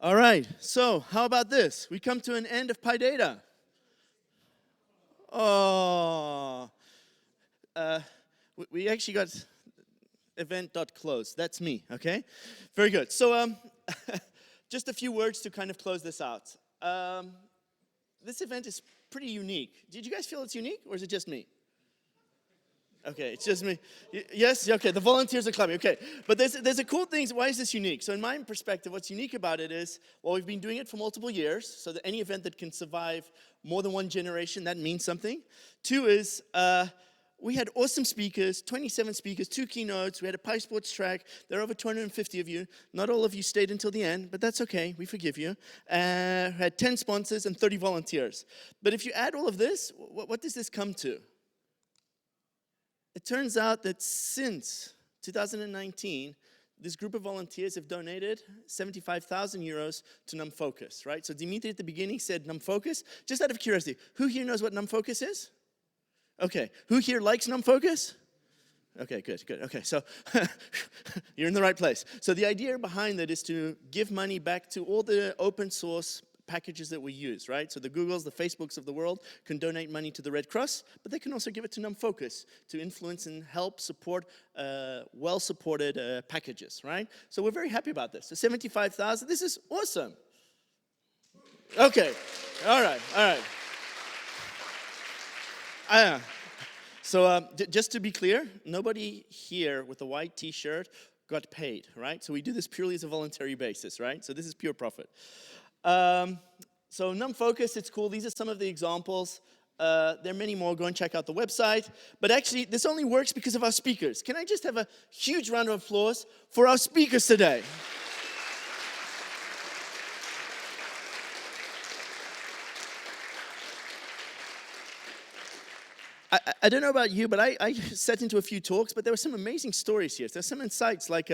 All right, so how about this? We come to an end of Pydata. Oh, we actually got event.close. That's me, okay? Very good. So just a few words to kind of close this out. This event is pretty unique. Did you guys feel it's unique, or is it just me? Okay, it's just me. Yes? Okay, the volunteers are clapping. Okay, but there's a cool thing. Why is this unique? So in my perspective, what's unique about it is, well, we've been doing it for multiple years, so that any event that can survive more than one generation, that means something. Two is, we had awesome speakers, 27 speakers, 2 keynotes. We had a PySports track. There are over 250 of you. Not all of you stayed until the end, but that's okay. We forgive you. Had 10 sponsors and 30 volunteers. But if you add all of this, what does this come to? It turns out that since 2019, this group of volunteers have donated 75,000 euros to NumFOCUS, right? So Dimitri at the beginning said NumFOCUS. Just out of curiosity, who here knows what NumFOCUS is? Okay, who here likes NumFOCUS? Okay, good. Okay, so you're in the right place. So the idea behind that is to give money back to all the open source packages that we use, right? So the Googles, the Facebooks of the world can donate money to the Red Cross, but they can also give it to NumFOCUS to influence and help support well-supported packages, right? So we're very happy about this. So 75,000, this is awesome. Okay, all right. So just to be clear, nobody here with a white t-shirt got paid, right? So we do this purely as a voluntary basis, right? So this is pure profit. So NumFOCUS, it's cool. These are some of the examples. There are many more. Go and check out the website. But actually, this only works because of our speakers. Can I just have a huge round of applause for our speakers today? I don't know about you, but I sat into a few talks, but there were some amazing stories here. There's some insights like,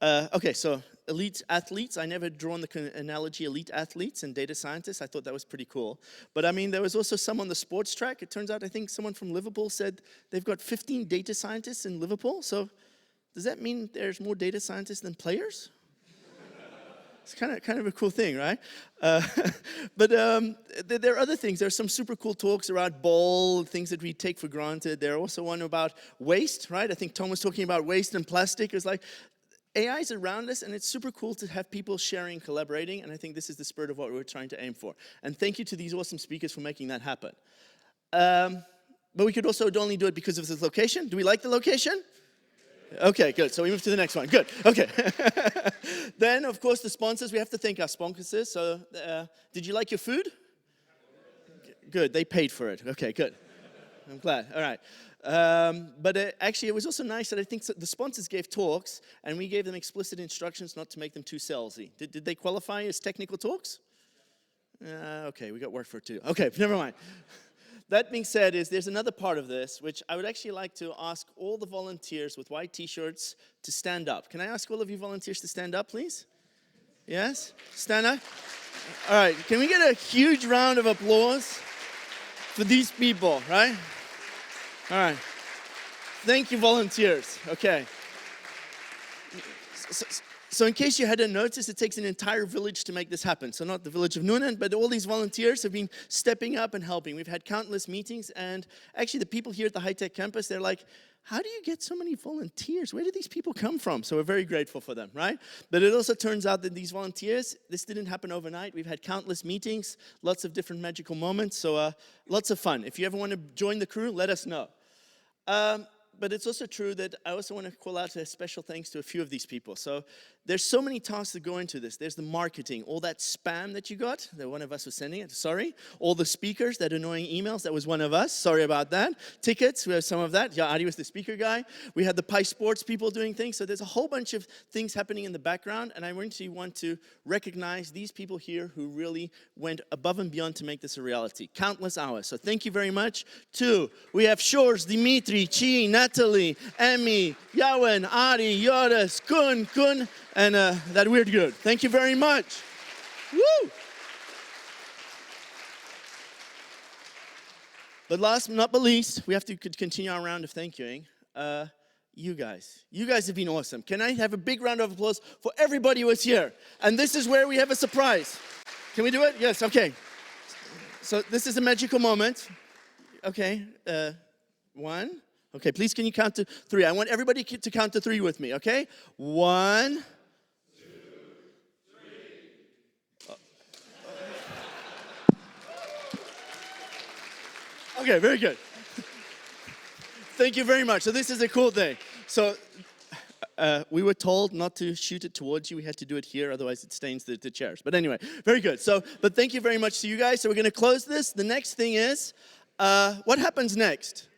okay, so elite athletes. I never drawn the analogy elite athletes and data scientists. I thought that was pretty cool. But I mean, there was also some on the sports track. It turns out, I think someone from Liverpool said they've got 15 data scientists in Liverpool. So does that mean there's more data scientists than players? It's kind of a cool thing, right? But there are other things. There are some super cool talks around ball, things that we take for granted. There are also one about waste, right? I think Tom was talking about waste and plastic. It's like AI is around us, and it's super cool to have people sharing, collaborating, and I think this is the spirit of what we're trying to aim for. And thank you to these awesome speakers for making that happen. But we could also only do it because of this location. Do we like the location? Okay, good. So we move to the next one. Good. Okay. Then, of course, the sponsors. We have to thank our sponsors. So, did you like your food? Good. They paid for it. Okay, good. I'm glad. All right. But actually, it was also nice that I think the sponsors gave talks, and we gave them explicit instructions not to make them too salesy. Did they qualify as technical talks? Okay, we got work for it too. Okay, never mind. That being said, there's another part of this, which I would actually like to ask all the volunteers with white t-shirts to stand up. Can I ask all of you volunteers to stand up, please? Yes? Stand up. All right, can we get a huge round of applause for these people, right? All right. Thank you, volunteers. Okay. So in case you hadn't noticed, it takes an entire village to make this happen. So not the village of Noonan, but all these volunteers have been stepping up and helping. We've had countless meetings, and actually the people here at the high-tech campus, they're like, how do you get so many volunteers? Where do these people come from? So we're very grateful for them, right? But it also turns out that these volunteers, this didn't happen overnight. We've had countless meetings, lots of different magical moments, so lots of fun. If you ever want to join the crew, let us know. But it's also true that I also want to call out a special thanks to a few of these people. So there's so many tasks that go into this. There's the marketing, all that spam that you got, that one of us was sending it, sorry. All the speakers, that annoying emails, that was one of us, sorry about that. Tickets, we have some of that. Yeah, Adi was the speaker guy. We had the PySports people doing things. So there's a whole bunch of things happening in the background, and I really want to recognize these people here who really went above and beyond to make this a reality. Countless hours. So thank you very much. We have Shores, Dimitri, Chi, Natalie, Emmy, Yawen, Ari, Joris, Kun, and that weird dude. Thank you very much. Woo! But last but not least, we have to continue our round of thank youing. You guys have been awesome. Can I have a big round of applause for everybody who was here? And this is where we have a surprise. Can we do it? Yes, okay. So this is a magical moment. Okay, 1. Okay, please can you count to 3? I want everybody to count to 3 with me, okay? 1, 2, 3. Okay, very good. Thank you very much. So this is a cool thing. So we were told not to shoot it towards you. We had to do it here, otherwise it stains the chairs. But anyway, very good. So, but thank you very much to you guys. So we're going to close this. The next thing is, what happens next?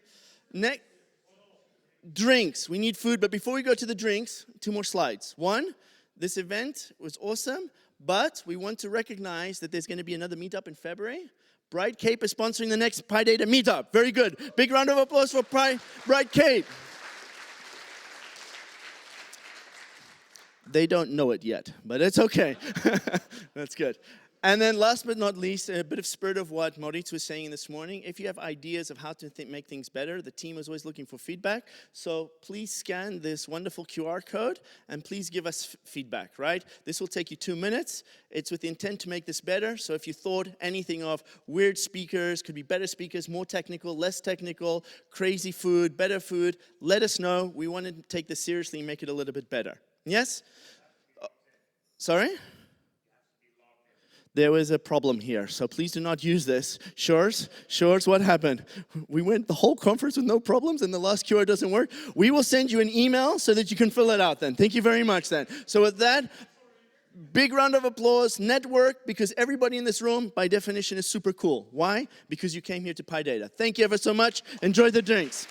Drinks. We need food. But before we go to the drinks, 2 more slides. 1, this event was awesome, but we want to recognize that there's going to be another meetup in February. Bright Cape is sponsoring the next Pydata meetup. Very good. Big round of applause for Bright Cape. They don't know it yet, but it's okay. That's good. And then last but not least, a bit of spirit of what Maurice was saying this morning. If you have ideas of how to make things better, the team is always looking for feedback. So please scan this wonderful QR code and please give us feedback, right? This will take you 2 minutes. It's with the intent to make this better. So if you thought anything of weird speakers, could be better speakers, more technical, less technical, crazy food, better food, let us know. We want to take this seriously and make it a little bit better. Yes? Sorry? There was a problem here, so please do not use this. Shores, what happened? We went the whole conference with no problems and the last QR doesn't work. We will send you an email so that you can fill it out then. Thank you very much then. So with that, big round of applause, network, because everybody in this room, by definition, is super cool. Why? Because you came here to Pydata. Thank you ever so much. Enjoy the drinks.